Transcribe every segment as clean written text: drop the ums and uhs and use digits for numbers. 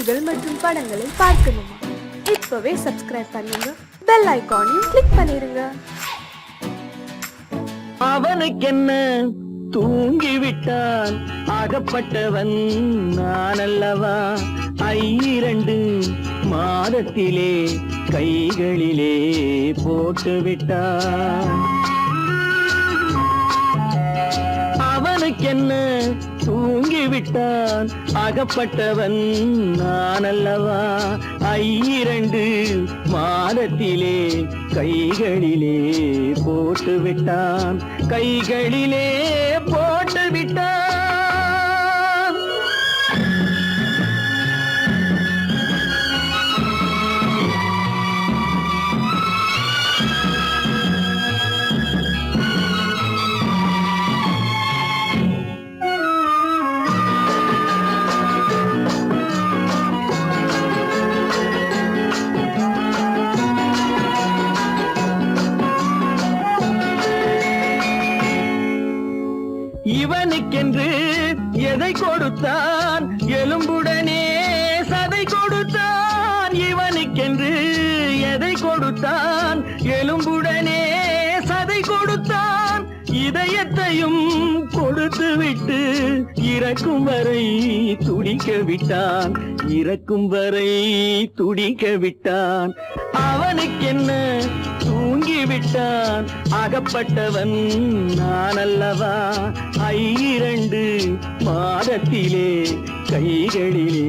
பாடல்கள் மற்றும் படங்களை பார்க்கணுமா? இப்பவே சப்ஸ்கிரைப் பண்ணுங்க, பெல் ஐகானையும் கிளிக் பண்ணிருங்க. அவனுக்கென்ன தூங்கிவிட்டான், அகப்பட்டவன் நான் அல்லவா? 2 மாதத்திலே கைகளிலே போட்டுவிட்டான். அவனுக்கென்ன தூங்கிவிட்டான், அகப்பட்டவன் நான் அல்லவா? 2 மாதத்திலே கைகளிலே போட்டுவிட்டான், கைகளிலே போட்டுவிட்டான். இவனுக்கென்று எதை கொடுத்தான், எலும்புடனே சதை கொடுத்தான். இவனுக்கென்று எதை கொடுத்தான், எலும்புடனே சதை கொடுத்தான். இதயத்தையும் கொடுத்து விட்டு இறக்கும் வரை துடிக்க விட்டான், இறக்கும் வரை துடிக்க விட்டான். அவனுக்கென்ன தூங்கிவிட்டான், அகப்பட்டவன் நான் அல்லவா? 2 மாதத்திலே கைகளிலே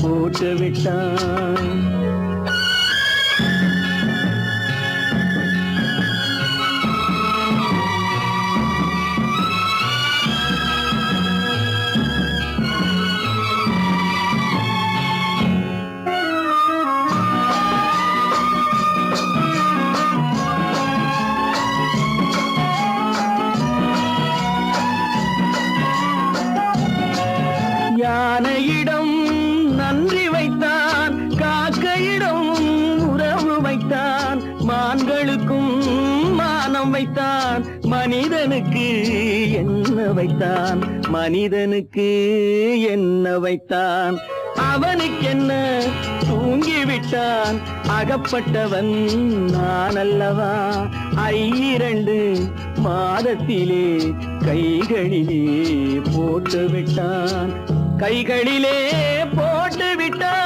போட்டுவிட்டான். யானையிடம் நன்றி வைத்தான், காக்கையிடம் உறவு வைத்தான். மான்களுக்கும் மானம் வைத்தான், மனிதனுக்கு என்ன வைத்தான், மனிதனுக்கு என்ன வைத்தான். அவனுக்கென்ன தூங்கிவிட்டான், அகப்பட்டவன் நான் அல்லவா? 2 மாதத்திலே கைகளிலே போட்டுவிட்டான், கைகளிலே போட்டுவிட்டான்.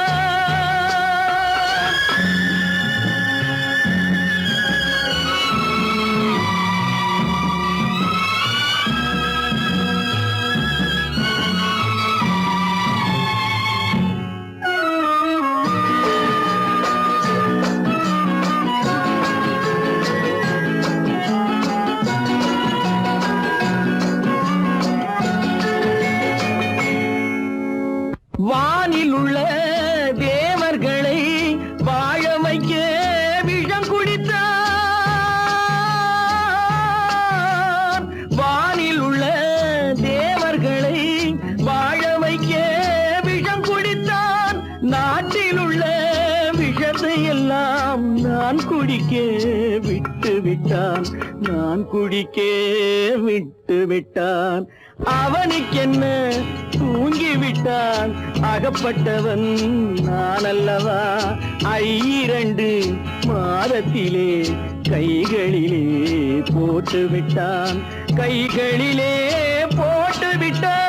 வானில் உள்ள தேவர்களை வாழ வைக்க விஷம் குடித்தான். வானில் உள்ள தேவர்களை வாழ வைக்க விஷம் குடித்தான். நாட்டில் உள்ள விஷத்தை எல்லாம் நான் குடிக்க விட்டு விட்டான், நான் குடிக்க விட்டு விட்டான். அவனுக்கென்ன தூங்கிவிட்டான், அகப்பட்டவன் நான் அல்லவா? 2 மாதத்திலே கைகளிலே போட்டுவிட்டான், கைகளிலே போட்டுவிட்டான்.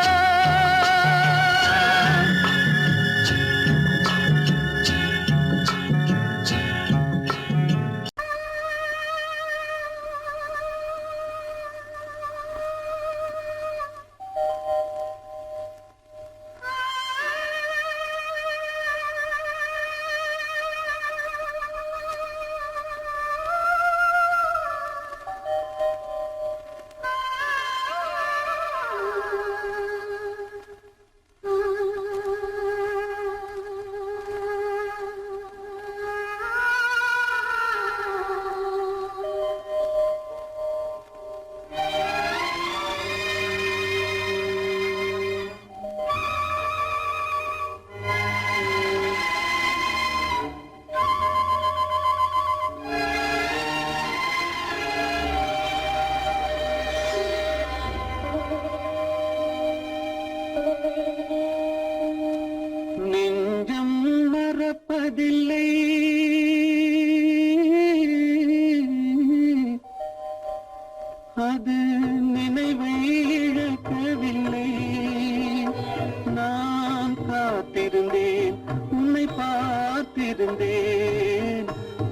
காத்திருந்தேன் உன்னை பார்த்திருந்தேன்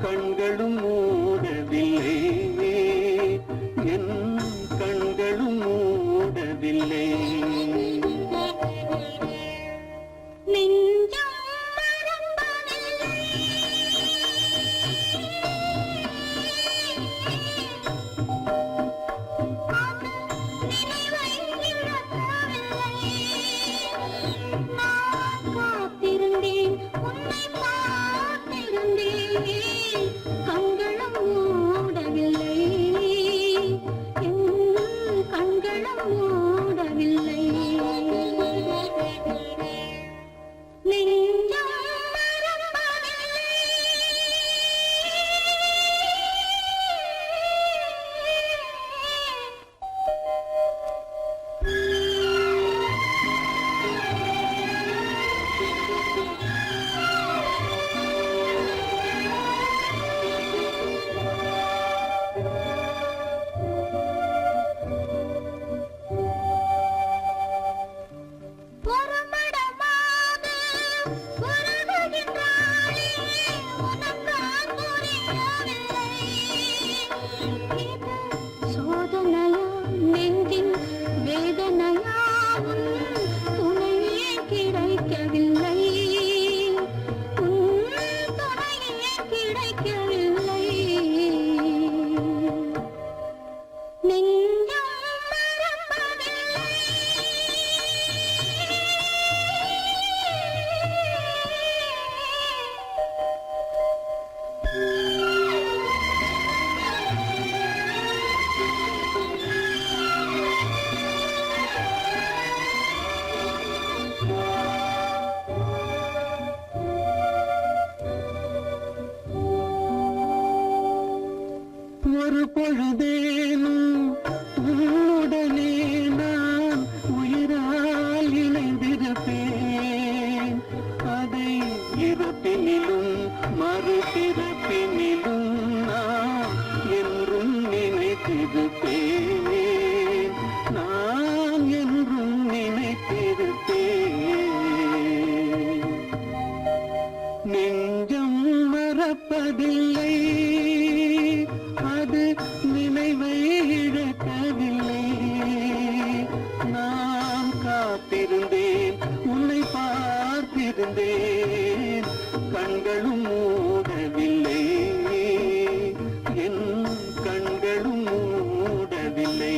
கண்களும் மூடவில்லை என் கண்களும் மூடவில்லை ஒரு பொழுதேனும் உன்னுடனே நான் உயிரால் இணைந்திருப்பேன் அதை இறப்பினிலும் மறுபிறப்பினிலும் நான் என்றும் நினைத்திருப்பேன் நான் என்றும் நினைத்திருப்பேன் நெஞ்சம் மறப்பதில்லை அது நினைவை இழக்கவில்லை நான் காத்திருந்தேன் உன்னை பார்த்திருந்தேன் கண்களும் மூடவில்லை என் கண்களும் மூடவில்லை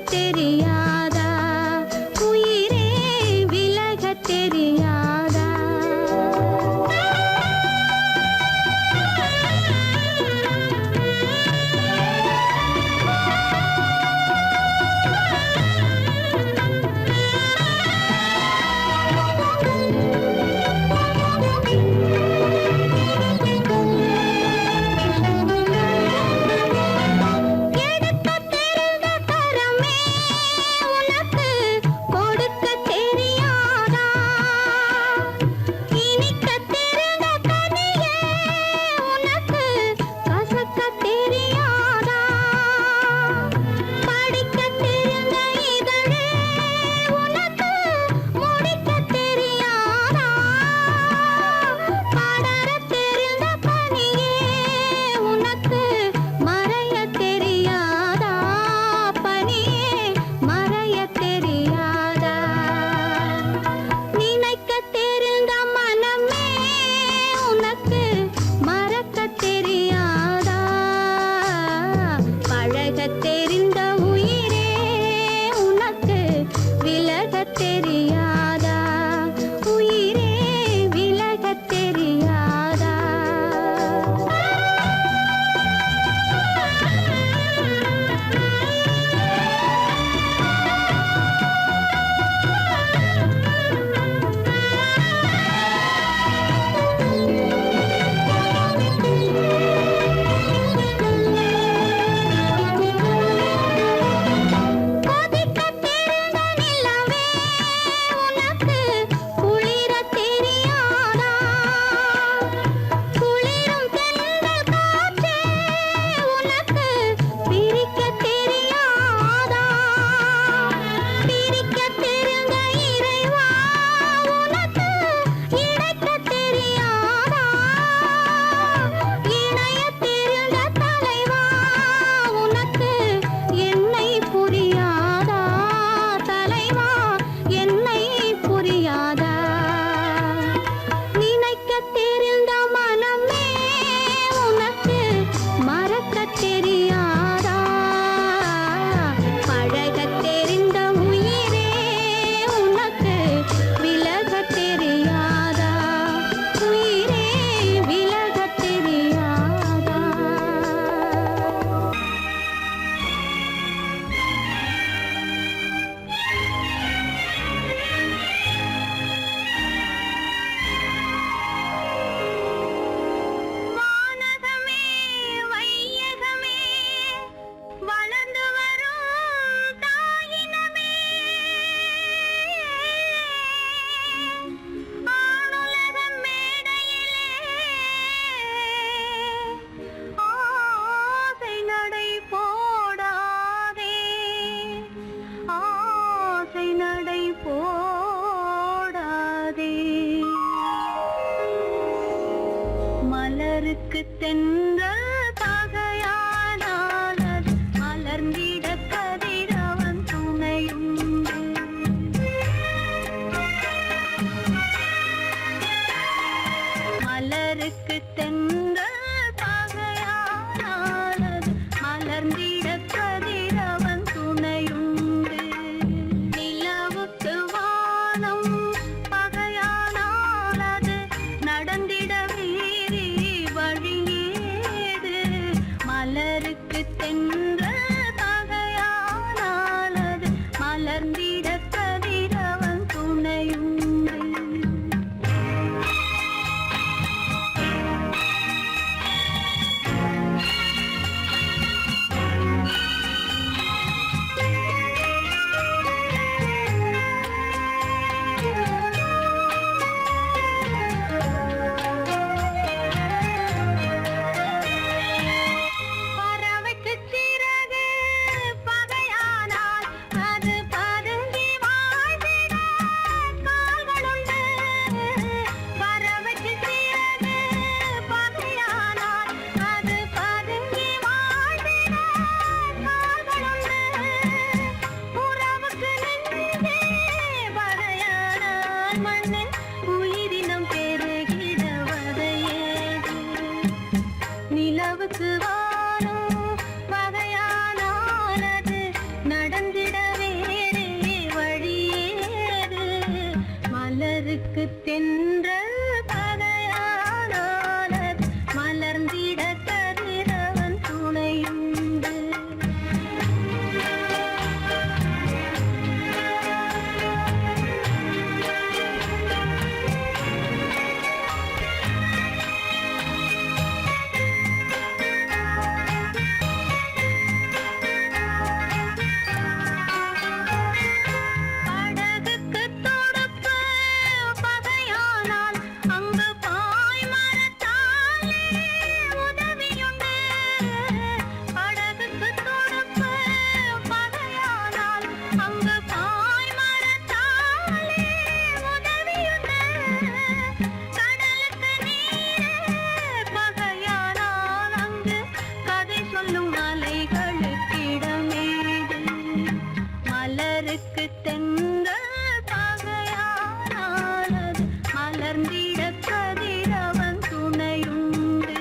தெரியாதா உயிரே விலகத் தெரியாதா மலருக்கு தென்றல் பகையானால் அது மலர்ந்திட கதிரவன் துணையுண்டு. மலருக்கு தென்றல் பகையானால் அது மலர்ந்திட கதிரவன் துணையுண்டு. நிலவுக்கு வானம் பகையானால் அது நடந்திட வேறே வழியேது. மலருக்கு தென்றல் பகையானால் அது மலர்ந்திட கதிரவன் துணையுண்டு. நிலவுக்கு வானம் பகையானால் அது நடந்திட வேறே வழியேது. மலருக்கு தென்றல் பகையானால் அது மலர்ந்திட கதிரவன் துணையுண்டு. மலருக்கு தென்றல் பகையானால் அது மலர்ந்திட கதிரவன் துணையுண்டு.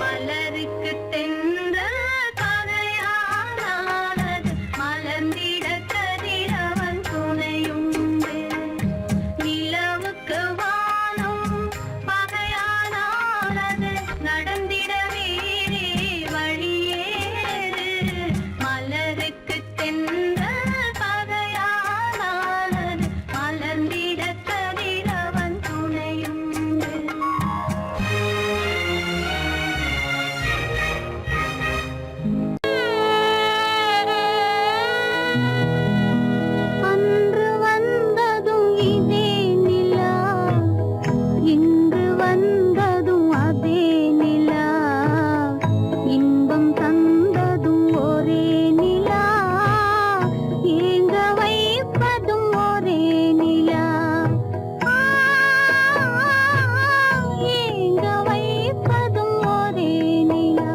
மலருக்கு தென்றல் பகையானால் அது மலர்ந்திட கதிரவன் துணையுண்டு. நிலவுக்கு வானம் பகையானால் அது நடந்திட வேறே வழியேது. மலருக்கு தென்றல் பகையானால் அது மலர்ந்திட கதிரவன் துணையுண்டு. அன்று வந்ததும் இதே நிலா, இன்று வந்ததும் அதே நிலா, இன்பம் தந்ததும் ஒரே நிலா, ஏங்க வைப்பதும் ஒரே நிலா, ஏங்க வைப்பதும் ஒரே நிலா.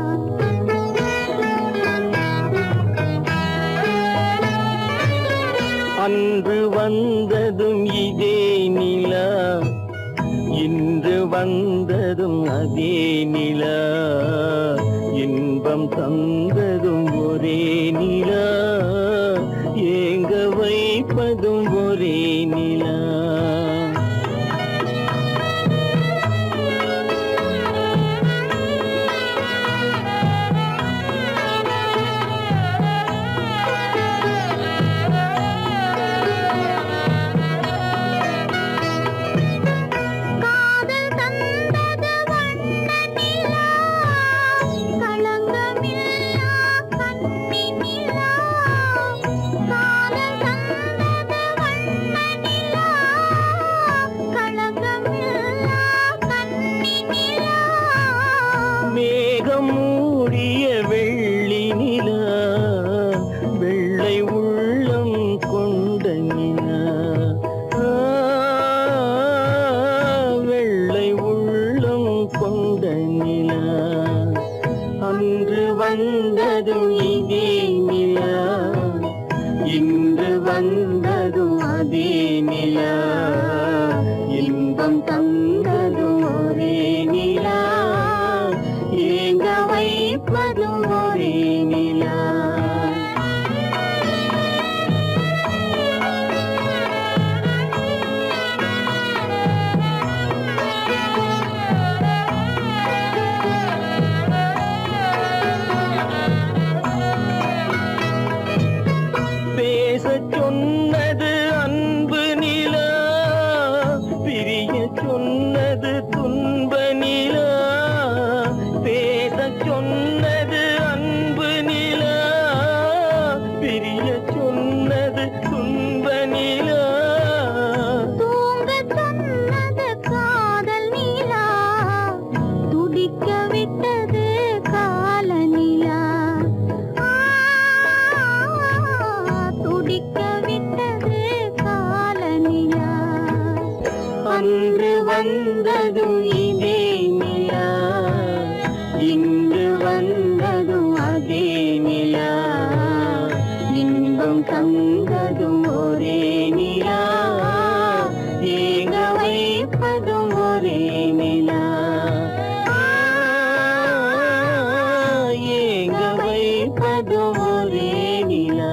அன்று வந்ததும் இதே நிலா, இன்று வந்ததும் அதே நிலா, இன்பம் தந்ததும் ஒரே நிலா, ஏங்க வைப்பதும் ஒரே நிலா. நிலா அன்று வந்ததும் இதே நிலா இன்று வந்ததும் அதே நிலா இன்பம் தந்ததும் ஒரே நிலா ஏங்க வைப்பதும் ஒரே நிலா பேசச் சொன்னது அன்பு நிலா பிரிய சொன்னது துன்ப நிலா பேசச் சொன்னது அன்பு நிலா பிரிய சொன்னது துன்ப நிலா தூங்கச் சொன்னது காதல் நிலா துடிக்க விட்டது கால நிலா துடிக்க விட்டது கால நிலா அன்று வந்ததும் இதே நிலா இன்று வந்ததும் அதே நிலா இன்பம் தந்ததும் ஒரே நிலா ஏங்க வைப்பதும் ஒரே நிலா ஏங்க வைப்பதும் ஒரே நிலா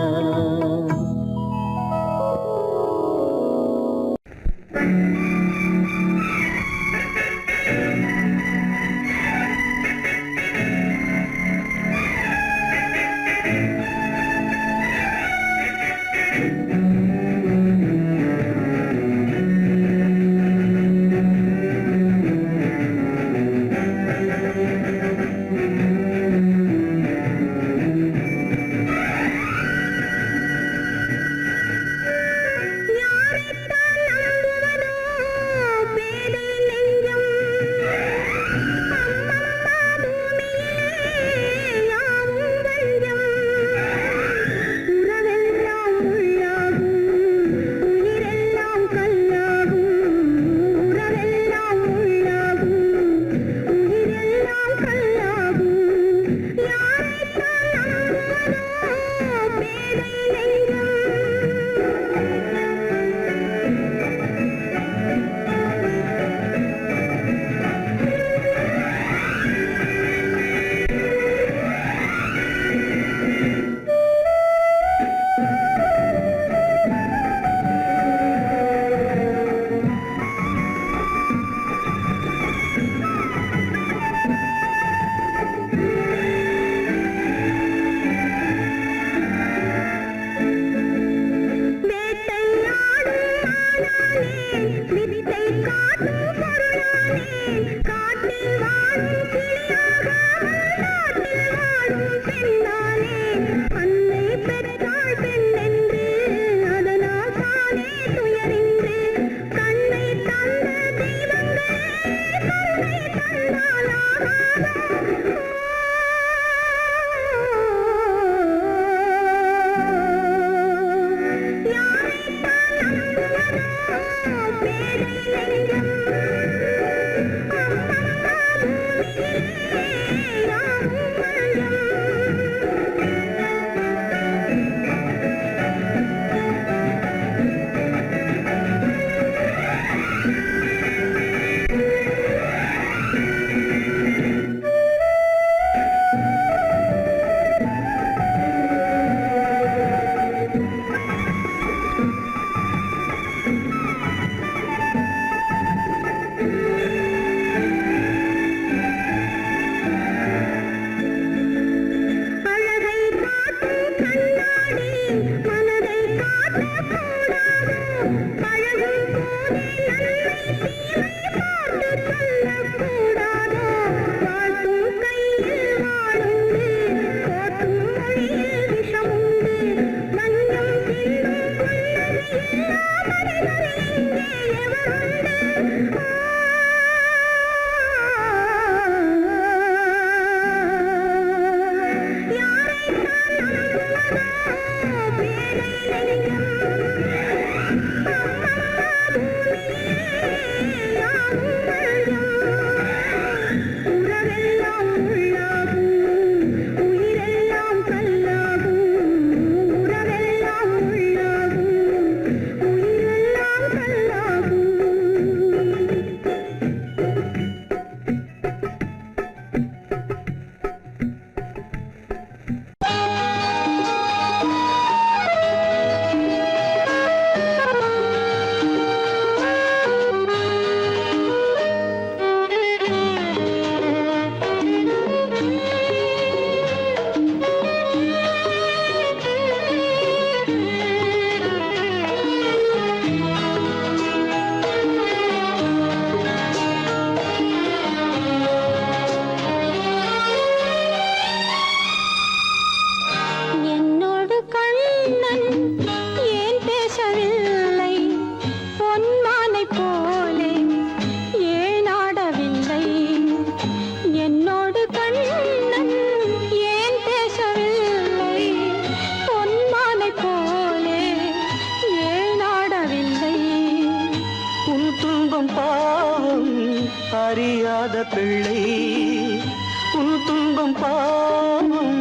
பாவம் பாவம்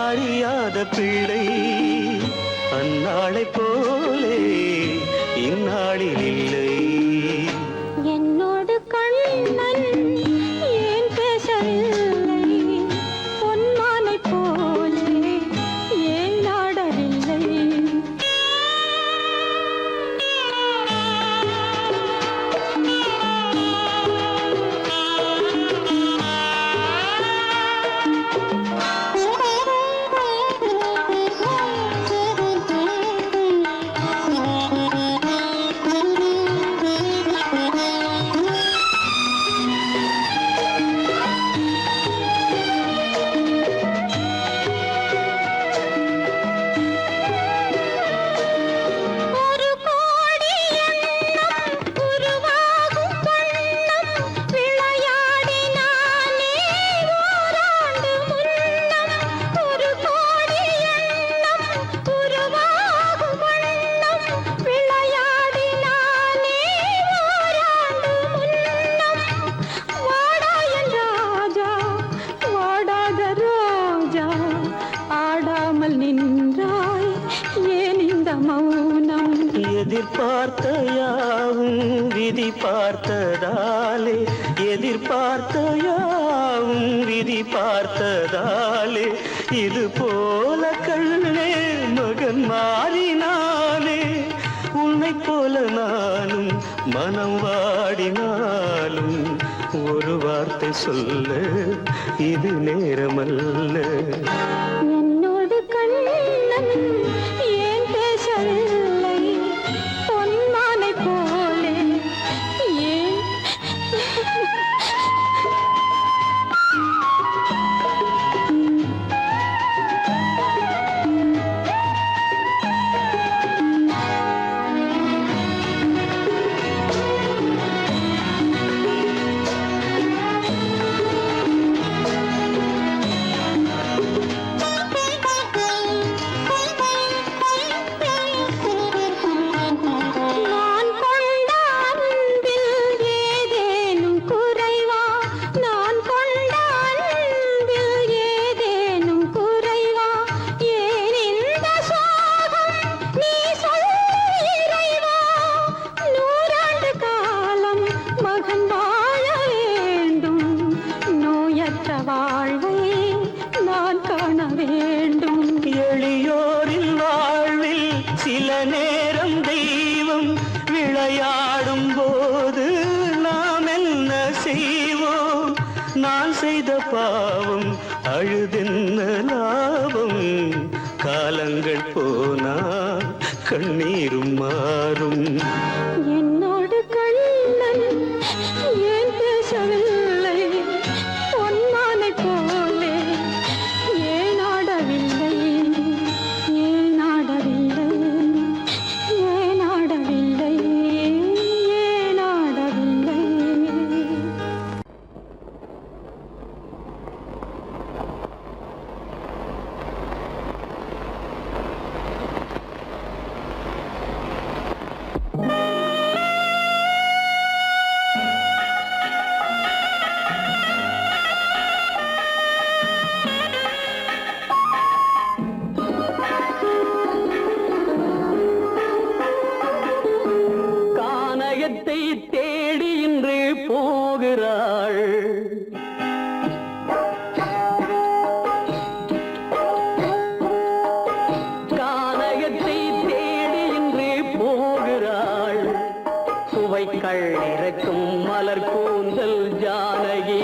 அறியாத பிள்ளை அந்நாளை போலே இந்நாளில் இல்லை. என்னோடு கண்ணன் ஏன் பேசவில்லை, பொன்மானை போலே ஏன் நாடவில்லை. ஒரு கோடி எண்ணம் உருவாகும் வண்ணம் விளையாடினானே ஓராண்டு முன்னம். ஒரு கோடி எண்ணம் உருவாகும் வண்ணம் விளையாடினானே ஓராண்டு முன்னம். வாடா என் ராஜா, வாடாத ரோஜா, ஆடாமல் நின்றாய் ஏன் இந்த மௌனம். எதிர்பார்த்த யாவும் விதி பார்த்ததாலே, எதிர்பார்த்த யாவும் விதி பார்த்ததாலே, இது போல கண்ணே மகன் மாறினானே. உன்னை போல நானும் மனம் வாடினாலும் ஒரு வார்த்தை சொல்ல இது நேரமல்ல. என்னோடு கண்ணன் ஏன் பேசவில்லை, பொன்மானை போலே ஏன். நான் கொண்ட அன்பில் ஏதேனும் குறைவா, நான் கொண்ட அன்பில் ஏதேனும் குறைவா, ஏன் இந்த சோகம் நீ சொல் இறைவா. நூறாண்டு காலம் மகன் வாழ வேண்டும், நோயற்ற வாழ்வை நான் காண வேண்டும். எளியோரின் வாழ்வில் சில நேரம் தெய்வம் விளையாடும் போது நாம் என்ன செய்வோம்? நான் செய்த பாவம் அழுதென்ன லாபம்? காலங்கள் போனா கண்ணீரும் மாறும். என்னோடு கண்ணன் ஏன் பேசவில்லை, பொன்மானை போலே ஏன் ஆடவில்லை, ஏன் ஆடவில்லை, ஏன் ஆடவில்லை, ஏன் ஆடவில்லை. கானகத்தை தேடி இன்று போகிறாள். கானகத்தை தேடி இன்று போகிறாள். சுவைக்கள் இறக்கும் மலர் கூந்தல் ஜானகி.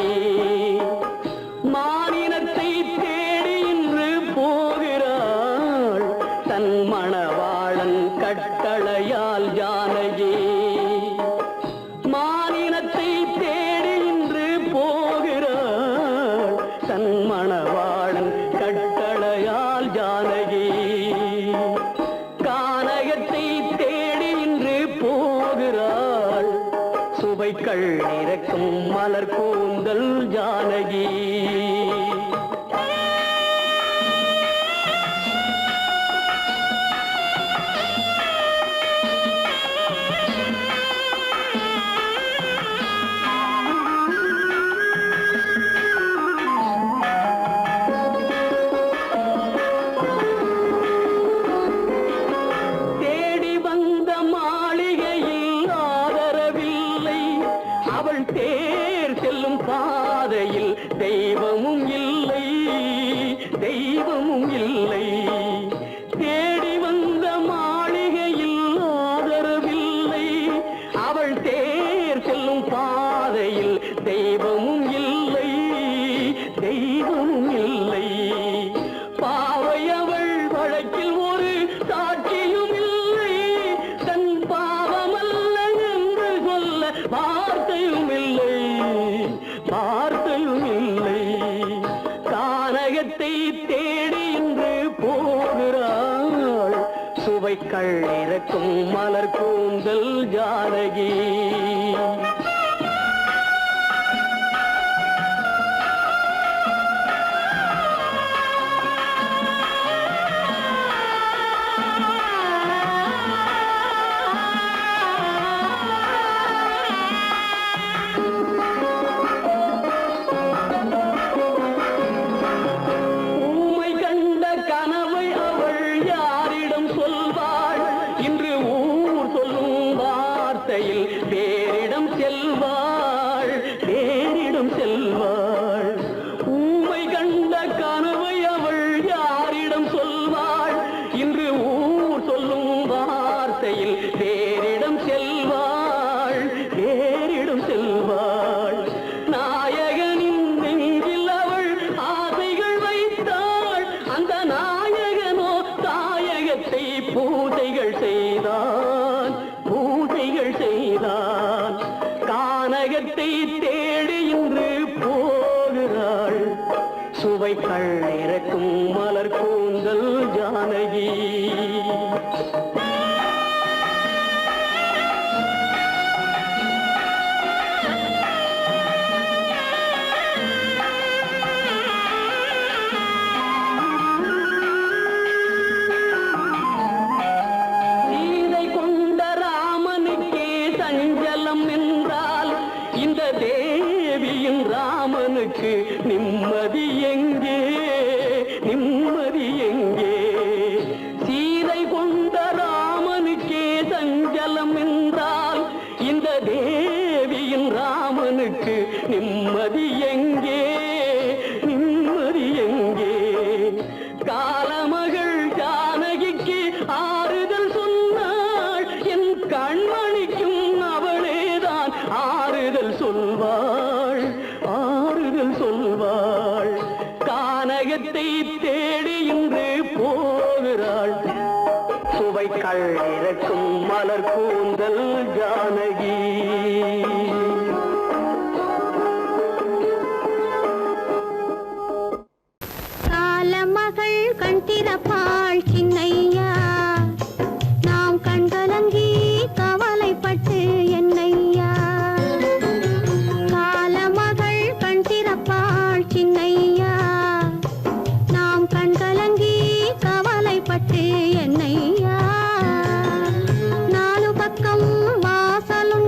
மானினத்தை தேடி இன்று போகிறாள். தன் மணவாளன் கட்டளையால் ஜானகி. மானினத்தை தேடி இன்று போகிறாள். தன் மணவாளன் கட்டளையால் ஜானகி. கானகத்தை தேடி இன்று போகிறாள். சுவைக்கள் இறக்கும் மலர் கூந்தல் ஜானகி. கானகத்தை தேடி இன்று போகிறாள் சுவைக்கள் இறக்கும் மலர் கூந்தல் ஜானகி. வேறிடம் செல்வாள் வேறிடம் செல்வாள். ஊமை கண்ட கனவை அவள் யாரிடம் சொல்வாள்? இன்று ஊர் சொல்லும் வார்த்தையில் வேறிடம் செல்வாள் வேறிடம் செல்வாள். நாயகனின் நெஞ்சில் அவள் ஆசைகள் வைத்தாள். அந்த நாயகனோ தாயகத்தை பூஜைகள் செய்தான் பூஜைகள் செய்தான். கானகத்தை தேடி இன்று போகிறாள் சுவைக்கள் இறக்கும் மலர் கூந்தல் ஜானகி. இந்த தேவியின் ராமனுக்கு நிம்மதி எங்கே நிம்மதி எங்கே? சீதை கொண்ட ராமனுக்கே சஞ்சலம் என்றால் இந்த தேவியின் ராமனுக்கு நிம்மதி எங்கே நிம்மதி எங்கே? காலமகள் ஜானகிக்கு ஆறுதல் சொன்னாள் என் கண்மணிக்கும் அவளேதான் ஆறுதல் சொல்வாள் ஆறுதல் சொல்வாள். கானகத்தை தேடி இன்று போகிறாள் சுவைக்கள் இறக்கும் மலர் கூந்தல் ஜானகி. காலமகள் கண் திறப்பாள் சின்னையா, நாம் கண்கலங்கி கவலைப்பட்டு என்னையா. காலமகள் கண் திறப்பாள் சின்னையா, நாம் கண்கலங்கி கவலைப்பட்டு என்னையா. நாலு பக்கம் வாசலும்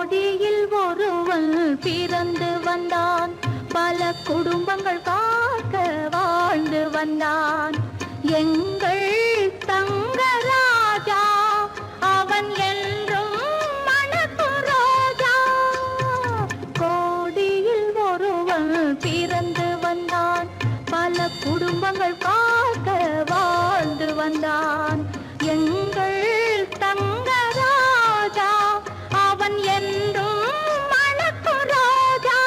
கோடியில் ஒருவன் பிறந்து வந்தான், பல குடும்பங்கள் காக்க வாழ்ந்து வந்தான். எங்கள் தங்கராஜா அவன் என்றும் மணக்கு ரோஜா. கோடியில் ஒருவன் பிறந்து வந்தான், பல குடும்பங்கள் காக்க வாழ்ந்து வந்தான். எங்கள் தங்கராஜா அவன் என்றும் மணக்கு ரோஜா.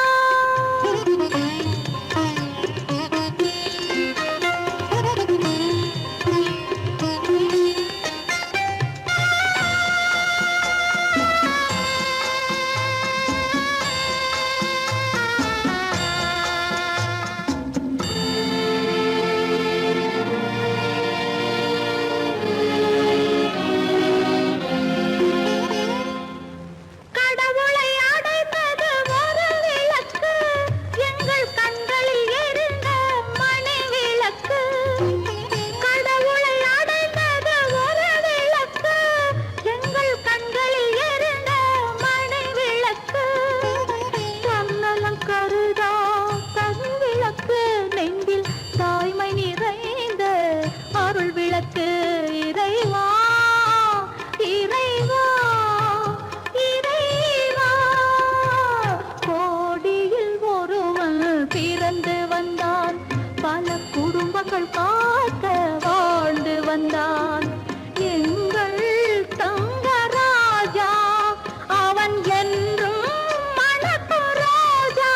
கடவுளை அடைந்தது ஒரு விளக்கு, எங்கள் கண்களில் எரிந்த மணி விளக்கு. கடவுளை அடைந்தது ஒரு விளக்கு, எங்கள் கண்களில் எரிந்த மணி விளக்கு. தன்னலம் கருதா தன் விளக்கு, நெஞ்சில் தாய்மை நிறைந்த அருள் விளக்கு. இறைவா இறைவா இறைவா. கோடியில் ஒருவன் பிறந்து வந்தான், பல குடும்பங்கள் காக்க வாழ்ந்து வந்தான். எங்கள் தங்கராஜா அவன் என்றும் மணக்கு ரோஜா.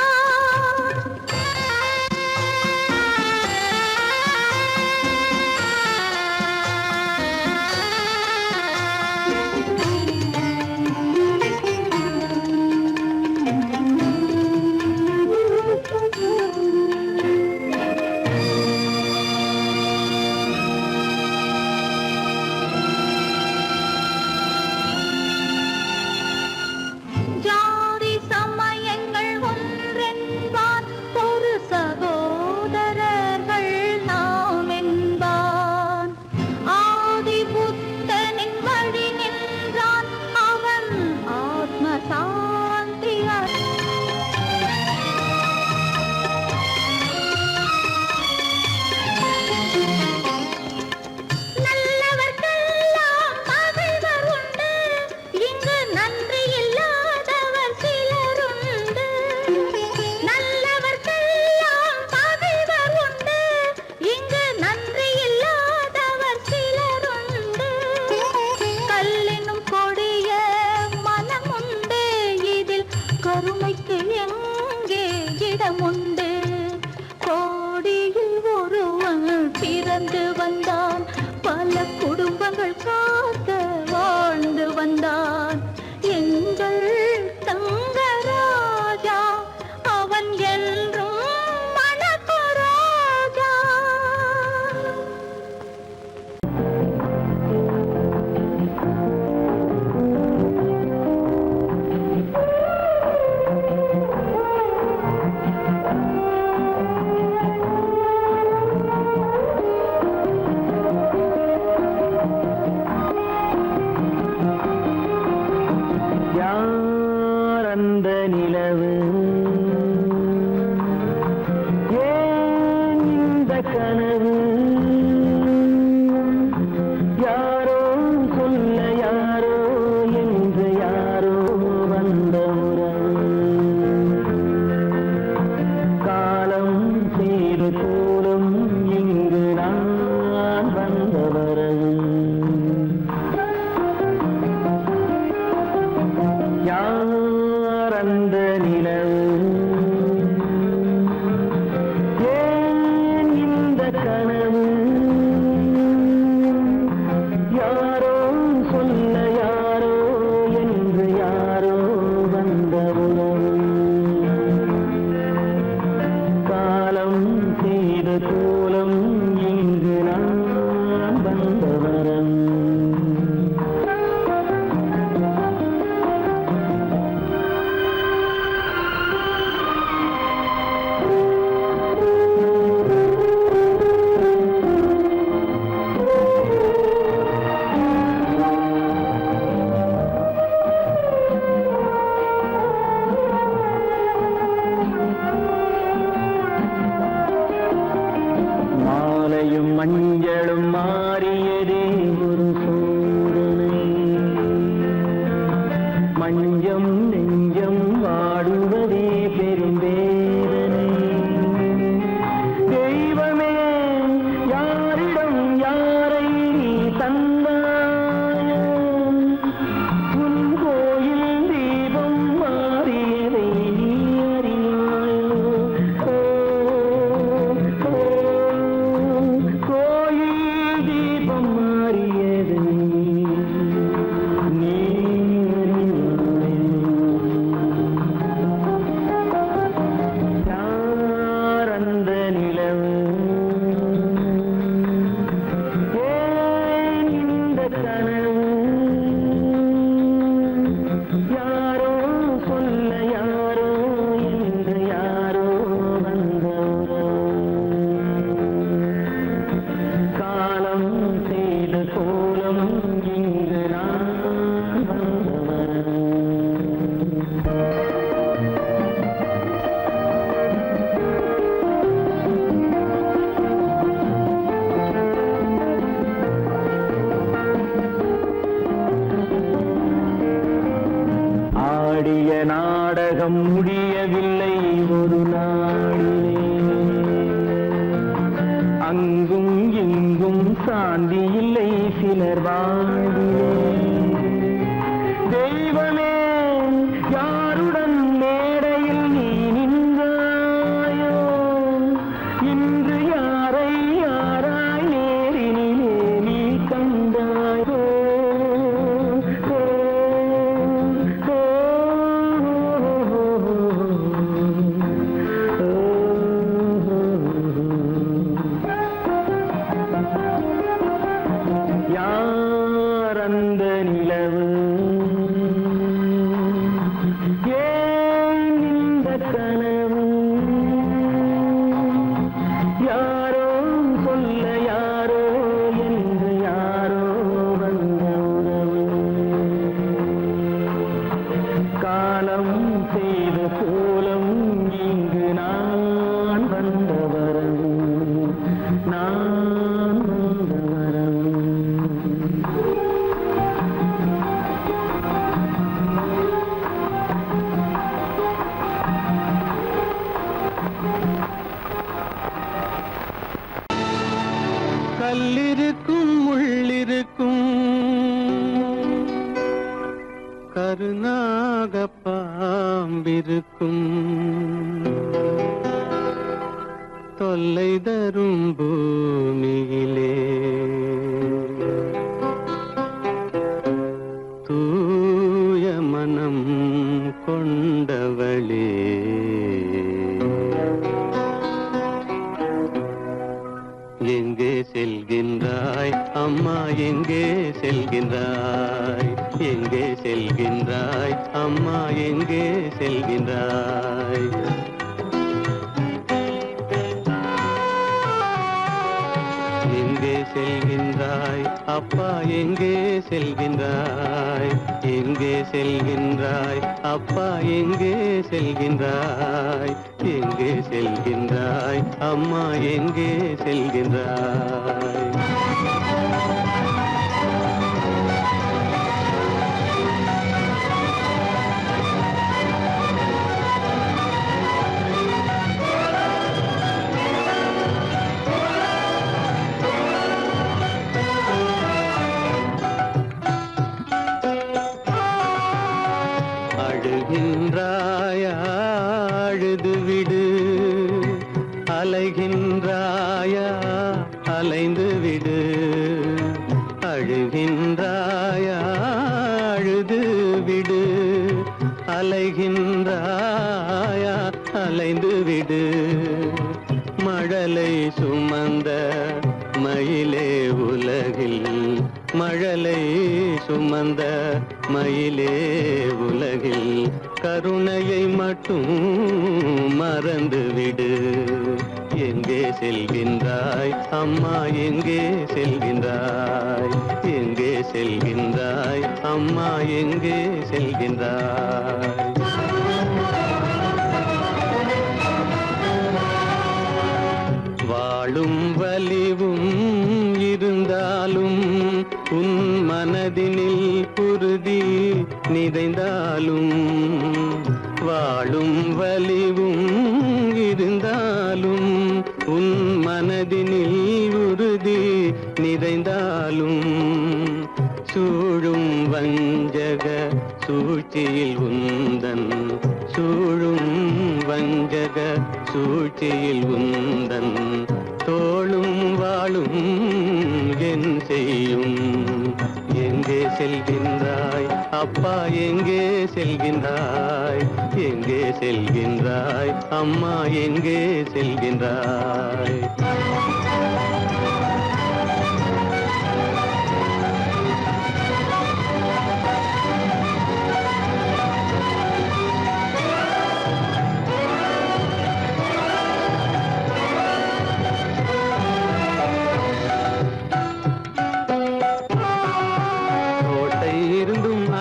ஜாதி சமயங்கள் ஒன்றென்பான், ஒரு சகோதரர்கள் நாம் என்பான். ஆதி புத்தனின் வழி நின்றான், அவன் ஆத்ம சாந்தி நல்லவர்க்கெல்லாம் பகைவர் உண்டு, இங்கு நன்றி இல்லாதவர் சிலருண்டு. நல்லவர்க்கெல்லாம் பகைவர் உண்டு, இங்கு நன்றி இல்லாதவர் சிலருண்டு. கல்லினும் கொடிய மனமுண்டு, இதில் கருணைக்கு எங்கே இடமுண்டு. கோடியில் ஒருவன் பிறந்து வந்தான், பல குடும்பங்கள் காக்க வாழ்ந்து வந்தான். எங்கள் தங்கராஜா அவன் என்றும் மணக்கு ரோஜா. யார் அந்த நிலவு, ஏன் இந்த கனவு, யாரோ சொல்ல யாரோ என்று யாரோ வந்த உறவு. காலம் செய்து கூடும் இங்கு நான் வந்த வரவு. யார் அந்த நிலவு, ஏன் இந்த கனவு, யாரோ சொல்ல யாரோ என்று யாரோ வந்த உறவு. காலம் செய்த கோலம் இங்கு நான் வந்த வரவு. ஆடிய நாடகம் முடியவில்லை ஒரு நாளிலே. அங்கும் இங்கும் சாந்தி இல்லை சிலர் வாழ்விலே. தெய்வமே யாருடன் மேடையில் நீ நின்றாயோ, இன்று யாரை யாராய் நேரினிலே நீ கண்டாயோ. யார் அந்த நிலவு, ஏன் இந்த கனவு, யாரோ சொல்ல யாரோ என்று யாரோ வந்த உறவு. காலம் செய்த கோலம் இங்கு நான் வந்த வரவு, நான் வந்த வரவு. கல்லிருக்கும் முள்ளிருக்கும், கருநாக பாம்பிருக்கும், தொல்லை தரும் பூமியிலே தூய மனம் கொண்டவளே. எங்கே செல்கின்றாய் அம்மா, எங்கே செல்கின்றாய், எங்கே செல்கின்றாய் அம்மா, எங்கே செல்கின்றாய். எங்கே செல்கின்றாய் அப்பா, எங்கே செல்கின்றாய், எங்கே செல்கின்றாய் அப்பா, எங்கே செல்கின்றாய், எங்கே செல்கின்றாய் அம்மா, எங்கே செல்கின்றாய். அழுகின்றாயா அழுது விடு, அலைகின்றாயா அலைந்து விடு. அழுகின்றாயா அழுது விடு, அலைகின்றாயா அலைந்து விடு. மழலை சுமந்த மயிலே உலகில், மழலை சுமந்த மயிலே உலகில், கருணையை மட்டும் மறந்துவிடு. எங்கே செல்கின்றாய் அம்மா, எங்கே செல்கின்றாய், எங்கே செல்கின்றாய் அம்மா, எங்கே செல்கின்றாய். வாழும் வலிவும் இருந்தாலும், உன் மனதினில் உறுதி நிறைந்தாலும், வாழும் வலிவும் இருந்தாலும், உன் மனதினில் உறுதி நிறைந்தாலும், சூழும் வஞ்சக சூழ்ச்சியில் உந்தன், சூழும் வஞ்சக சூழ்ச்சியில் உந்தன், தோளும் வாழும் என் செய்யும். எங்கே செல்கின்றாய் அப்பா, எங்கே செல்கின்றாய், எங்கே செல்கின்றாய் அம்மா, எங்கே செல்கின்றாய்.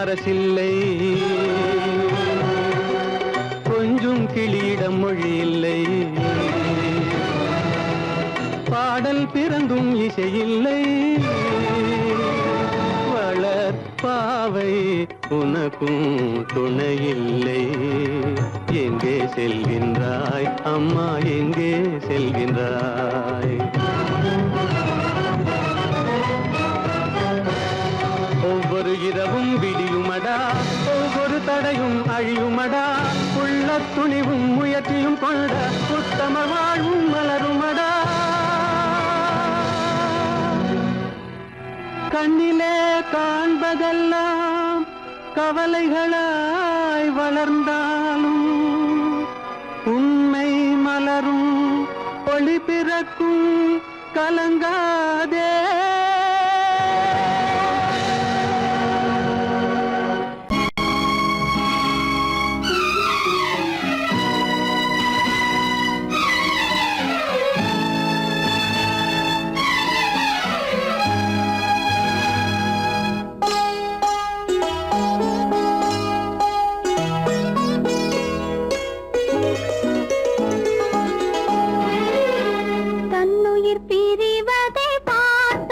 அரசில்லை, கொஞ்சம் கிளியிடம் மொழி இல்லை, பாடல் பிறந்தும் இசையில்லை, வளர் பாவை உனக்கும் துணையில்லை. எங்கே செல்கின்றாய் அம்மா, எங்கே செல்கின்றாய்? ஒவ்வொரு இரவும் விடியுமடா, ஒவ்வொரு தடையும் அழியுமடா, உள்ள துணிவும் முயற்சியும் கொண்ட உத்தம வாழ்வும் மலருமடா. கண்ணிலே காண்பதெல்லாம் கவலைகளாய் வளர்ந்தாலும் உண்மை மலரும், ஒளி பிறக்கும், கலங்காதே. தன்னுயிர் பிரிவதை பார்த்த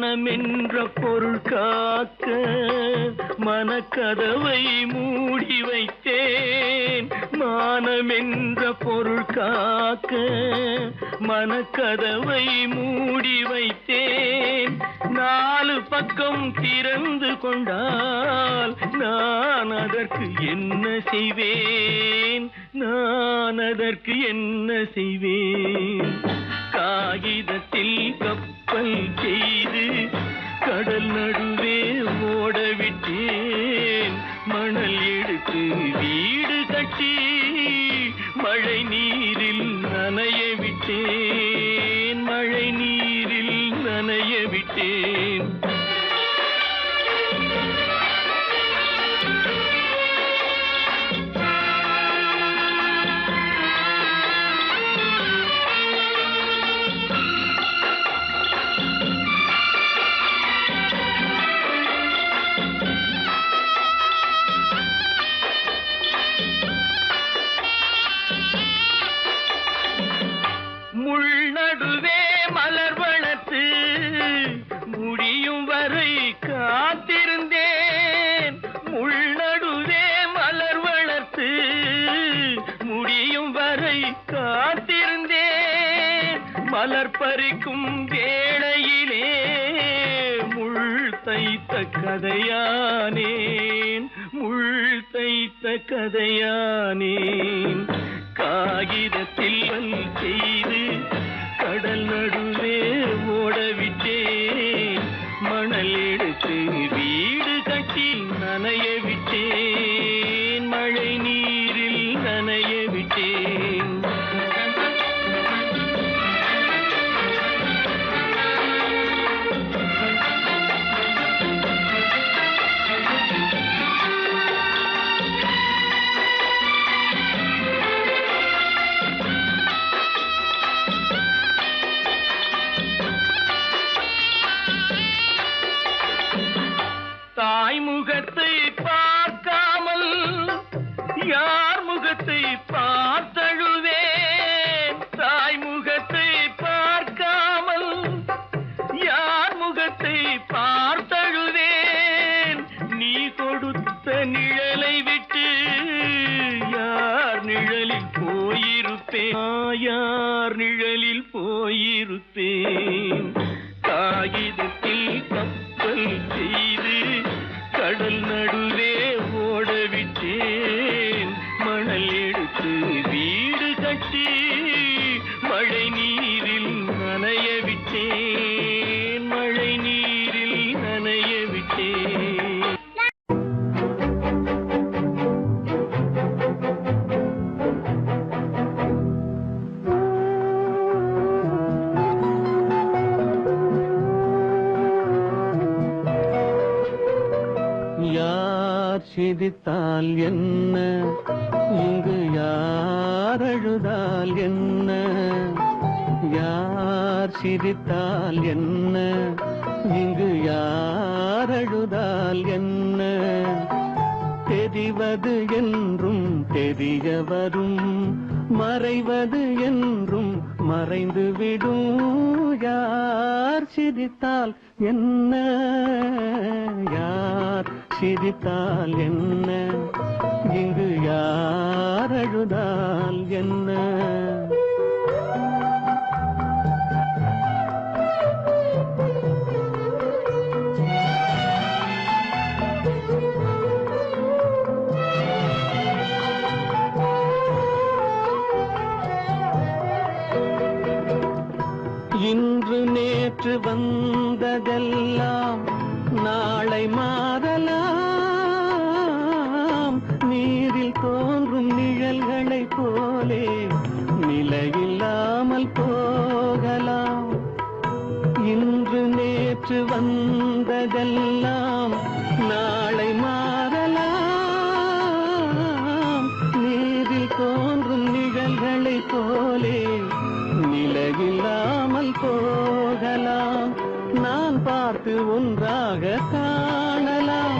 மானமென்ற பொருள் காக்க மனக்கதவை மூடி வைத்தேன். மானமென்ற பொருள் காக்க மனக்கதவை மூடி வைத்தேன். 4 பக்கம் திறந்து கொண்டால் நான் அதற்கு என்ன செய்வேன்? நான் அதற்கு என்ன செய்வேன்? காகிதத்தில் கப்பல் செய்து கடல் நடுவே ஓடவிட்டேன். மணல் எடுத்து வீடு கட்டி மழை நீரில் நனைய விட்டேன். மழை நீரில் நனைய விட்டேன். முள்நடுவே மலர் வளர்த்து முடியும் வரை காத்திருந்தேன். முள்நடுவே மலர் வளர்த்து முடியும் வரை காத்திருந்தேன். மலர் பறிக்கும் வேளையிலே முள் தைத்த கதையானேன். முள் தைத்த கதையானேன். காகிதத்தில் செய்து கடல் நடுவே ஓடவிட்டேன். மணல் எடுத்து வீடு கட்டி நனைய விட்டேன். மழை நீரில் நனைய விட்டேன். தாய் முகத்தை பார்க்காமல் யார் முகத்தை பார்த்தழுவேன். தாய் முகத்தை பார்க்காமல் யார் முகத்தை பார்த்தழுவேன். நீ கொடுத்த நிழலை விட்டு யார் நிழலில் போயிருப்பேன். யார் நிழலில் போயிருப்பேன். காகிதத்தில் கப்பல் செய்து கடல் நடுவே ஓடவிட்டேன். மணல் எடுத்து வீடு கட்டி மழை நீரில் நனைய விட்டேன். மழை நீரில் நனைய விட்டேன். யார் சிரித்தால் என்ன, இங்கு யார் அழுதால் என்ன? யார் சிரித்தால் என்ன, இங்கு யார் அழுதால் என்ன? தெரிவது என்றும் தெரிய வரும், மறைவது என்றும் மறைந்து விடும். யார் சிரித்தால் என்ன, யார் சிரித்தால் என்ன, இங்கு யார் அழுதால் என்ன? இன்று நேற்று வந்ததெல்லாம் நாளை மாறலாம். நீரில் தோன்றும் நிழல்களைப் போலே நிலையில்லாமல் போகலாம். இன்று நேற்று வந்ததெல்லாம் நாளை மாறலாம். நீரில் தோன்றும் நிழல்களைப் போலே நிலையில்லாமல் போகலாம். நான் பார்த்து ஒன்றாக காணலாம்,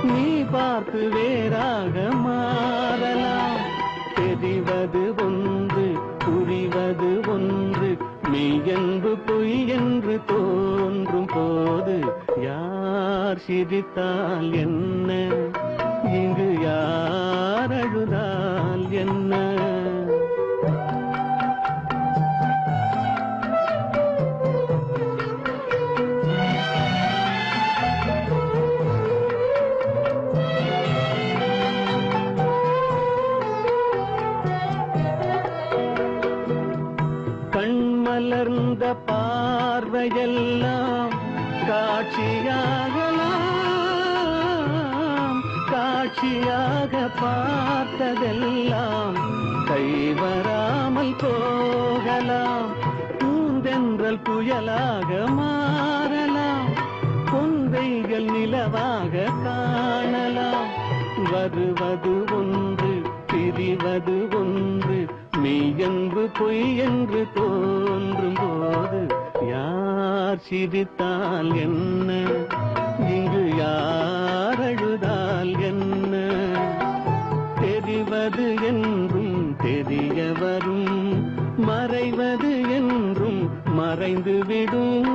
நீ பார்த்து வேறாக மாறலாம். தெரிவது ஒன்று, புரிவது ஒன்று, மெய் என்று பொய் என்று தோன்றும் போது சிரித்தால் என்ன, இங்கு யார் அழுதால் என்ன? கண்மலர்ந்த பார்வையெல்லாம் காட்சியாகலாம், காட்சியாக பார்த்ததெல்லாம் கைவராமல் போகலாம். பூந்தென்றல் புயலாக மாறலாம், பொந்தைகள் நிலவாக காணலாம். வருவது ஒன்று பிரிவது ஒன்று, மெய்யென்று பொய் என்று தோன்றும் போது யார் சிரித்தால் என்ன, இங்கு யார் அழுதால் என்ன? தெரிவது என்றும் தெரிய வரும், மறைவது என்றும் மறைந்துவிடும்.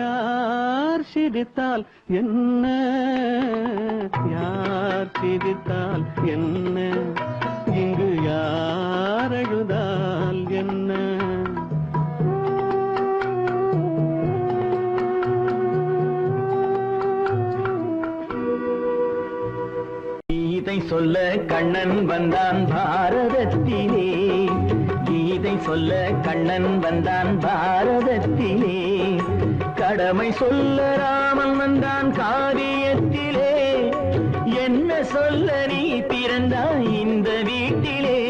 யார் சிரித்தால் என்ன, யார் சிரித்தால் என்ன, இங்கு யார் அழுதால் என்ன? கீதை சொல்ல கண்ணன் வந்தான் பாரதத்திலே, கீதை சொல்ல கண்ணன் வந்தான் பாரதத்திலே. கடமை சொல்ல ராமன் வந்தான் காரியத்திலே. என்ன சொல்ல நீ பிறந்தாய் இந்த வீட்டிலே,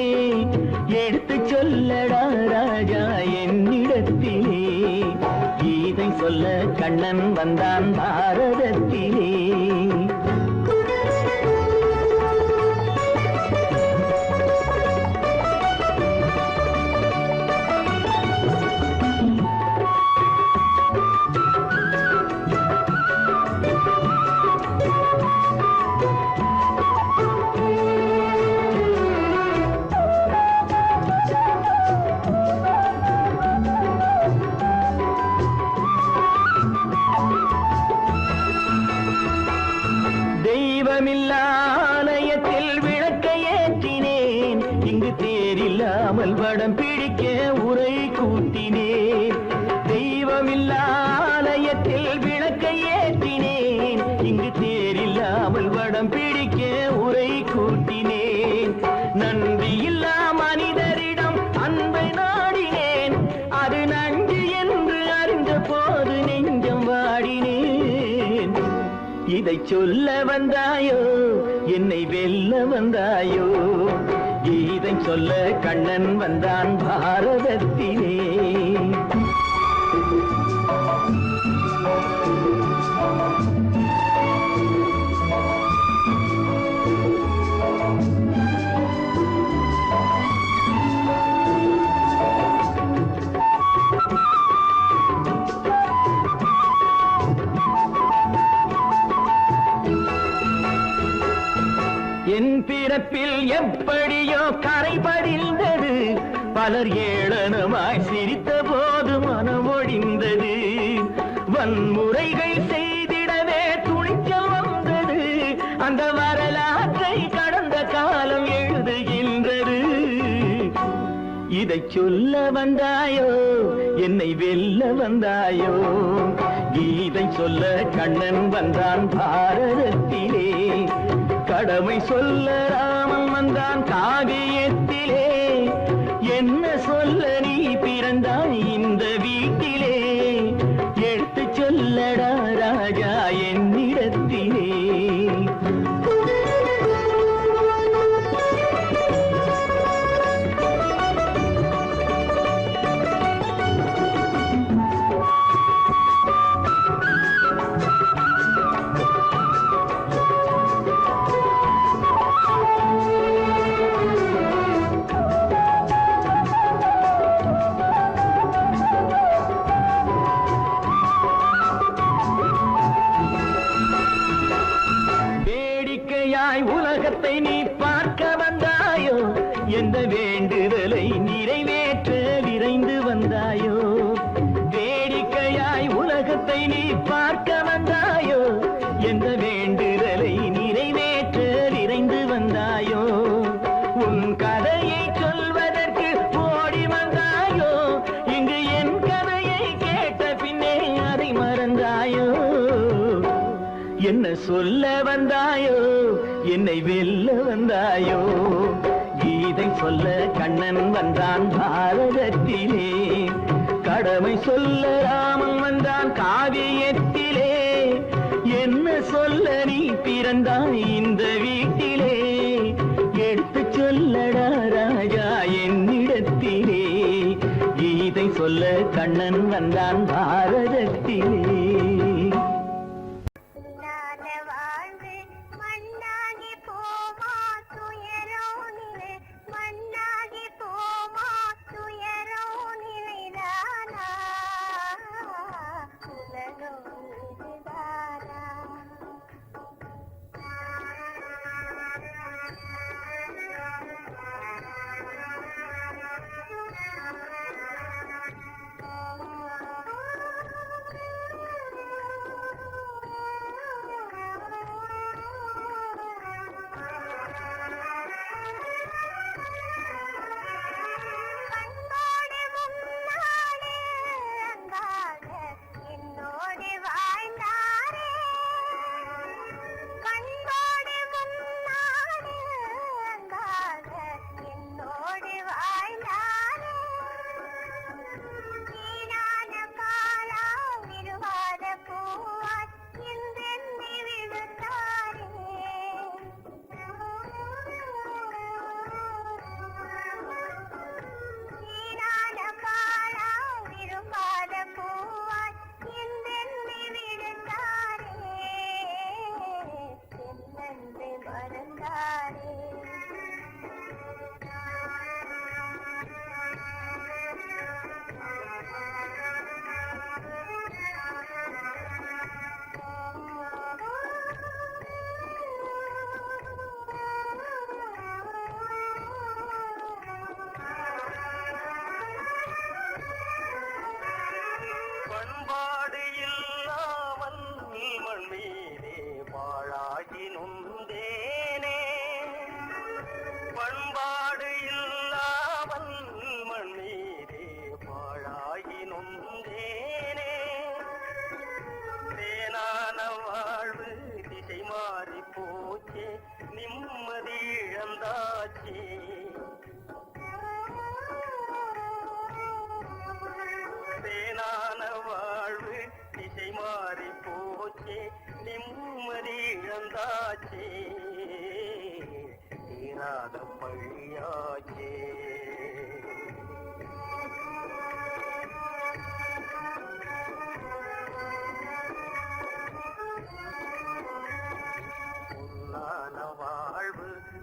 எடுத்து சொல்லடா ராஜா என்னிடத்திலே. கீதை சொல்ல கண்ணன் வந்தான் பாரதத்திலே. தெய்வமில்லாலயத்தில் விளக்கை ஏற்றினேன், இங்கு தேரில்லாமல் வடம் பிடிக்க உரை கூட்டினேன். தெய்வமில்லாலயத்தில் விளக்கை ஏற்றினேன், இங்கு தேரில்லாமல் வடம் பிடிக்க உரை கூட்டினேன். நன்றியில்லா மனிதரிடம் அன்பை நாடினேன், அது நன்றி என்று அறிந்த போது நெஞ்சம் வாடினேன். இதை சொல்ல வந்தாயோ, என்னை வெல்ல வந்தாயோ? கீதை சொல்ல கண்ணன் வந்தான் பாரதத்திலே. என் பிறப்பில் எப்படியோ கரை படிந்தது, பலர் ஏளனமாய் சிரித்த போது மனம் ஒழிந்தது. வன்முறைகள் செய்திடவே துணிச்சல் வந்தது, அந்த வரலாற்றை கடந்த காலம் எழுதுகின்றது. இதை சொல்ல வந்தாயோ, என்னை வெல்ல வந்தாயோ? கீதை சொல்ல கண்ணன் வந்தான் பாரதத்திலே. கடமை சொல்ல ராமன் வந்தான் காவியத்திலே. என்ன சொல்ல நீ பிறந்தாய் இந்த வீட்டிலே, எடுத்து சொல்லடா ராஜா என்னிடத்திலே. உலகத்தை நீ பார்க்க வந்தாயோ, எந்த வேண்டுதலை நிறைவேற்ற விரைந்து வந்தாயோ? வேடிக்கையாய் உலகத்தை நீ பார்க்க வந்தாயோ, எந்த என்ன சொல்ல வந்தாயோ என்னை வெல்ல வந்தாயோ கீதை சொல்ல கண்ணன் வந்தான் பாரதத்திலே கடமை சொல்ல ராமன் வந்தான் காவியத்திலே என்ன சொல்ல நீ பிறந்தாய் இந்த வீட்டிலே எடுத்து சொல்லடா ராஜா என்னிடத்திலே கீதை சொல்ல கண்ணன் வந்தான் பாரதத்திலே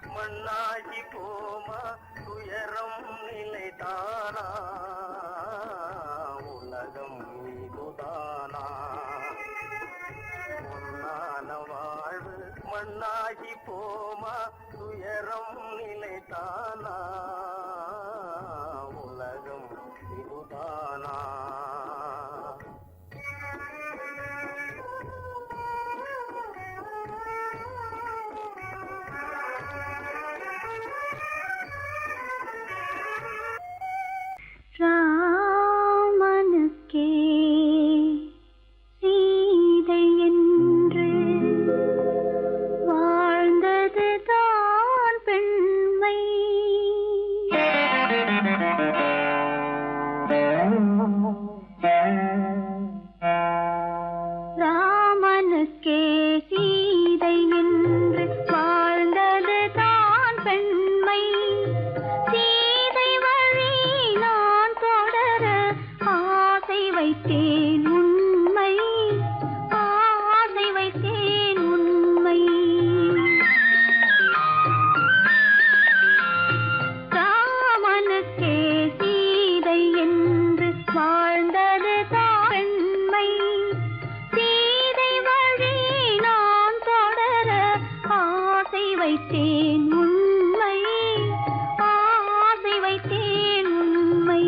மண்ணாகி போமா துயரம் நிலைதானா உலகம் இதுதானா பொன்னான வாழ்வு மண்ணாகி போமா துயரம் நிலைதானா உலகம் இதுதானா ராமனுக்கே சீதை என்று வாழ்ந்தது தான் பெண்மை. ராமனுக்கே சீதை என்று வாழ்ந்தது தான் பெண்மை. சீதை வழி நான் தொடர ஆசை வைத்தேன் உண்மை, ஆசை வைத்தேன் உண்மை. ராமனுக்கே சீதை என்று வாழ்ந்தது தான் பெண்மை. சீதை வழி நான் தொடர ஆசை வைத்தேன் உண்மை, ஆசை வைத்தேன் உண்மை.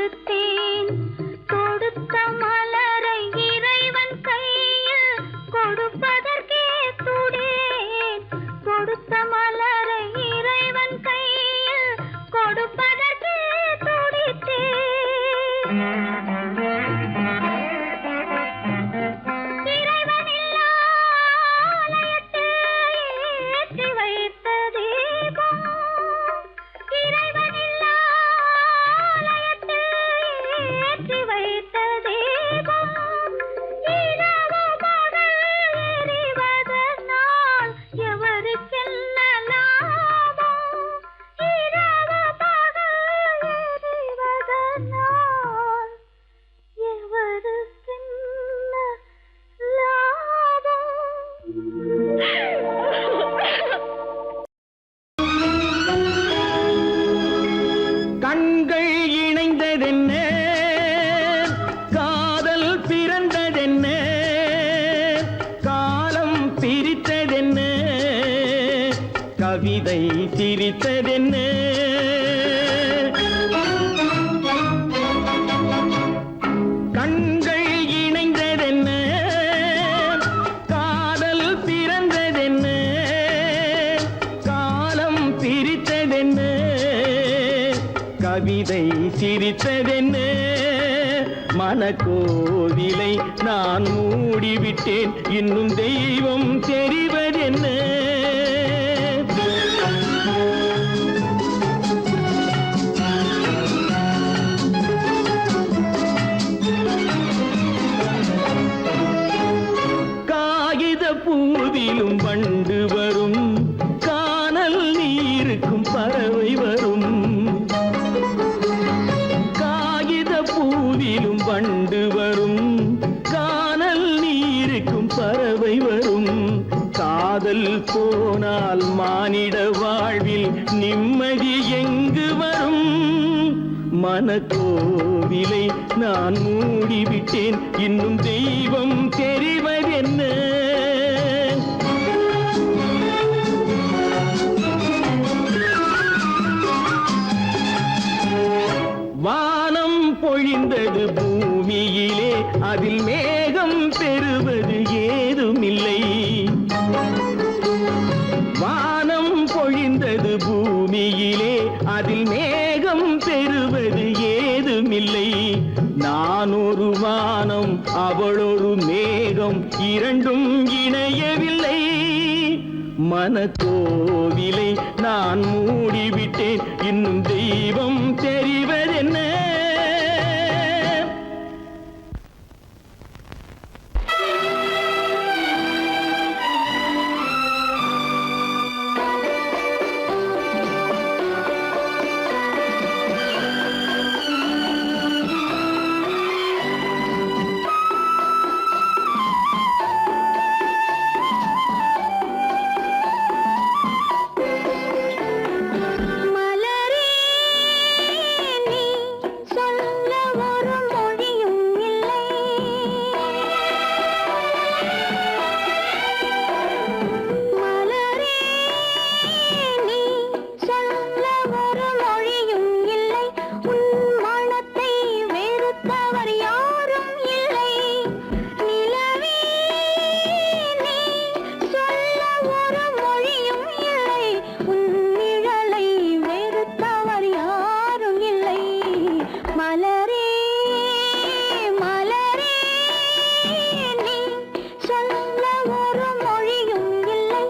கொடுத்தேன். கொடுத்த மலரை இறைவன் கையில் கொடுப்பதற்கே துடித்தேன். கொடுத்த மலரை இறைவன் கையில் கொடுப்பதற்கே துடித்தேன். இறைவனில்லா ஆலயத்தில் ஏற்றி வைத்த தீபம். இறைவனில்லா ஆலயத்தில் ஏற்றி வைத்த தீபம். இரவு பகல் எரிவதனால் எவருக்கென்ன லாபம்? இரவு பகல் எரிவதனால் எவருக்கென்ன லாபம்? கண்கள் இணைந்ததென்ன, காதல் பிறந்ததென்ன, காலம் பிரித்ததென்ன, கவிதை சிரித்ததென்ன. கண்கள் இணைந்ததென்ன, காதல் பிறந்ததென்ன, காலம் பிரித்ததென்ன, கவிதை சிரித்ததென்ன. மனக்கோவிலை நான் மூடிவிட்டேன், இன்னும் தெய்வம் தெரிவதென்ன. காகித பூவிலும் வண்டு வரும், கானல் நீருக்கும் பறவை வரும். காகித பூவிலும் வண்டு வரும், கானல் நீருக்கும் பறவை வரும். காதல் போனால் மானிட வாழ்வில் நிம்மதி எங்கு வரும்? மனக்கோவிலை நான் மூடிவிட்டேன், இன்னும் தெய்வம் தெரிவதென்ன. வானம் பொழிந்தது பூமியிலே, அதில் மேகம் பெறுவது ஏதுமில்லை. வானம் பொழிந்தது பூமியிலே, அதில் மேகம் பெறுவது ஏதுமில்லை. நான் ஒரு வானம், அவளொரு மேகம், இரண்டும் இணையவில்லை. மனக்கோவிலை நான் மூடிவிட்டேன், இன்னும் தெய்வம் தெரிவதென்ன. மலரே நீ சொல்ல ஒரு மொழியும் இல்லை. மலரே நீ சொல்ல ஒரு மொழியும் இல்லை. உன் மனத்தை வெறுத்தவர் யாரும் இல்லை. நிலவே நீ சொல்ல ஒரு மொழியும் இல்லை. உன் நிழலை வெறுத்தவர் யாரும் இல்லை. மலரே மலரே நீ சொல்ல ஒரு மொழியும் இல்லை.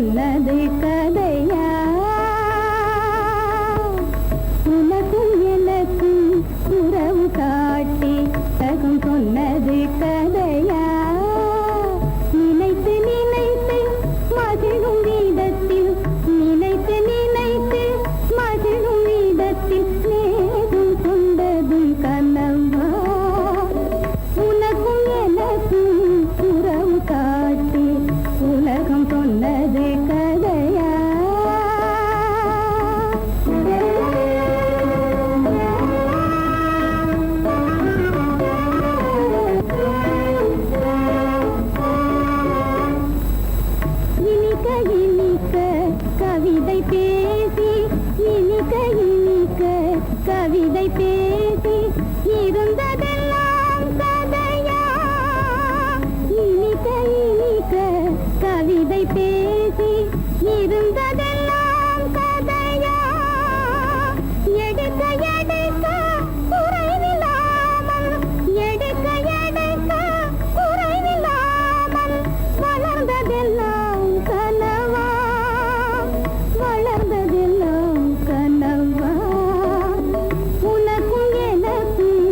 சொன்னது கதையா உனக்கும் எனக்கும் உறவு காட்டி உலகம் சொன்னது கதையா நினைத்து நினைத்து மகிழும் வீதத்தில் நினைத்து நினைத்து மகிழும் வீதத்தில் நேரும் கொண்டதும் கனவா உனக்கும் எனக்கும் உறவு காட்டி உலகம் சொன்னது கதையா இனிக்க இனிக்க கவிதை பேசி இனிக்க இனிக்க கவிதை பேசி இருந்ததெல்லாம் கதையா இனிக்க இனிக்க கவிதை பேசி இருந்ததெல்லாம் கதையா எடுக்க எடுக்க குறைவில்லாமல் எடுக்க எடுக்க குறைவில்லாமல் வளர்ந்ததெல்லாம் கனவா வளர்ந்ததெல்லாம் கனவா உனக்கும் எனக்கும்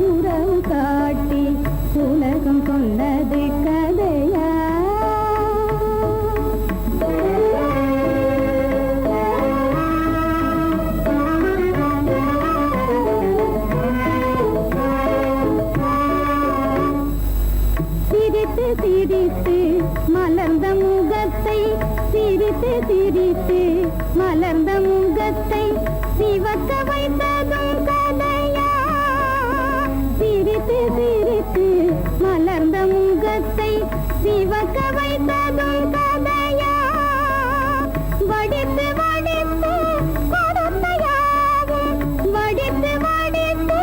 உறவு காட்டி உலகம் சொன்னது கதையா சிரித்து சிரித்து மலர்ந்த முகத்தை சிரித்து சிரித்து மலர்ந்த முகத்தை சிவக்க வைத்ததும் கதையா சிரித்து சிரித்து மலர்ந்த முகத்தை சிவக்க வைத்ததும் கதையா வடித்து வடித்து கொடுத்தையாவும் வடித்து வடித்து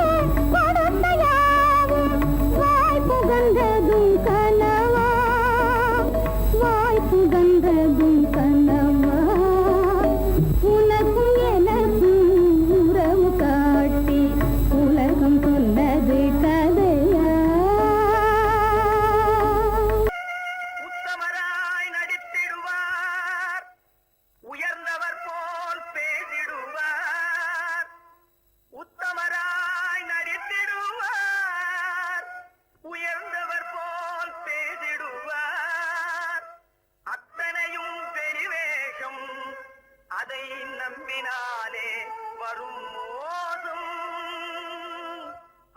கொடுத்தையாவும் வாய் புகழ்ந்ததும் கனவா வாய் புகழ்ந்ததும் கனவா உனக்கும் எனக்கும் உறவு காட்டி உலகம் சொன்னது கதையா உத்தமராய் நடித்திடுவார் உயர்ந்தவர் போல் பேசிடுவார் உத்தமராய் நடித்திடுவார் உயர்ந்தவர் போல் பேசிடுவார் அத்தனையும் பெரிவேஷம் அதை நம்பினாலே வரும் மோசம்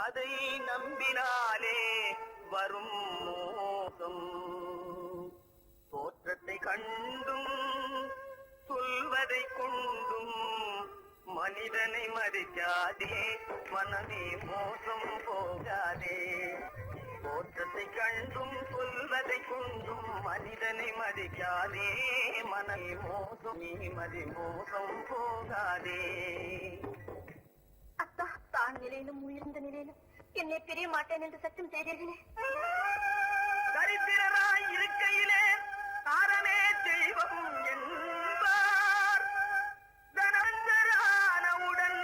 அதை நம்பினாலே வரும் மோசம் தோற்றத்தை கண்டும் சொல்வதை கொண்டும் மனிதனை மதிக்காதே மனமே மோசம் போகாதே தோற்றத்தை கண்டும் சொல்வதை கொண்டும் மனிதனை மதிக்காதே மனமே மோசம் நீ மதி மோசம் போகாதே அத்தா தான் நிலையிலும் உயர்ந்த நிலையிலும் என்னை பிரிய மாட்டேன் என்று சத்தியம் செய்தீர்களே தரித்திரராய் இருக்கையிலே தாரமே தெய்வம் என்பார் தனஞ்சரானவுடன்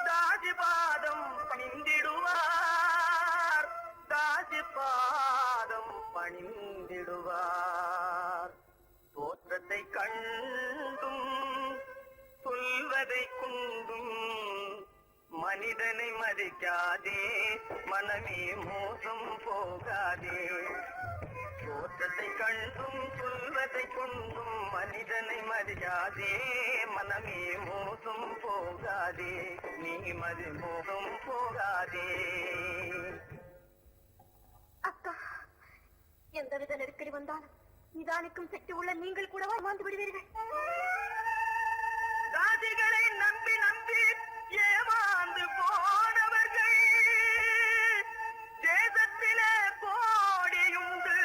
தாசிபாதம் பணிந்திடுவார் தாசிபாதம் பணிந்திடுவார் தோற்றத்தை கண்டும் சொல்வதை கொண்டும் மனிதனை மதிக்காதே மனமே மோசம் போகாதே தோற்றத்தை கண்டும் சொல்வதை கொண்டும் மனிதனை மதிக்காதே மனமே மோசம் போகாதே நீ மதி மோசம் போகாதே அக்கா எந்தவித நெருக்கடி வந்தாலும் நிதானிக்கும் சக்தி உள்ள நீங்கள் கூடவா மாந்து விடுவீர்கள் தாதிகளை நம்பி நம்பி ஏமாந்து போனவர்கள் தேசத்திலே கோடியுண்டு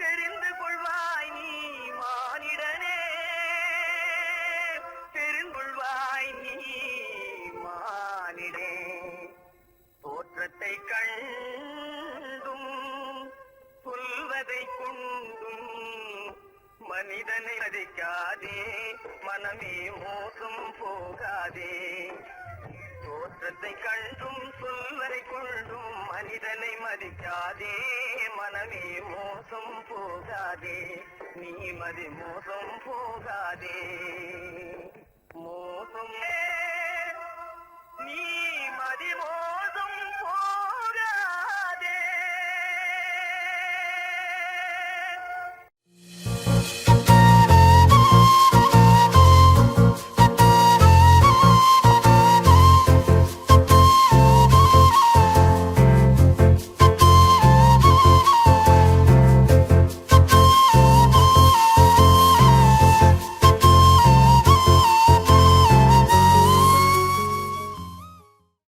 தெரிந்து கொள்வாய் நீ மானிடனே தெரிந்து கொள்வாய் நீ மானிடே தோற்றத்தை கண்டும் சொல்வதை கொண்டும் மனிதனை மதிக்காதே மனமே மோசம் போகாதே தோற்றத்தை கண்டும் சொல்வதை கொண்டும் மனிதனை மதிக்காதே மனமே மோசம் போகாதே நீ மதி மோசம் போகாதே மோசம் நீ மதி மோசம் போகாதே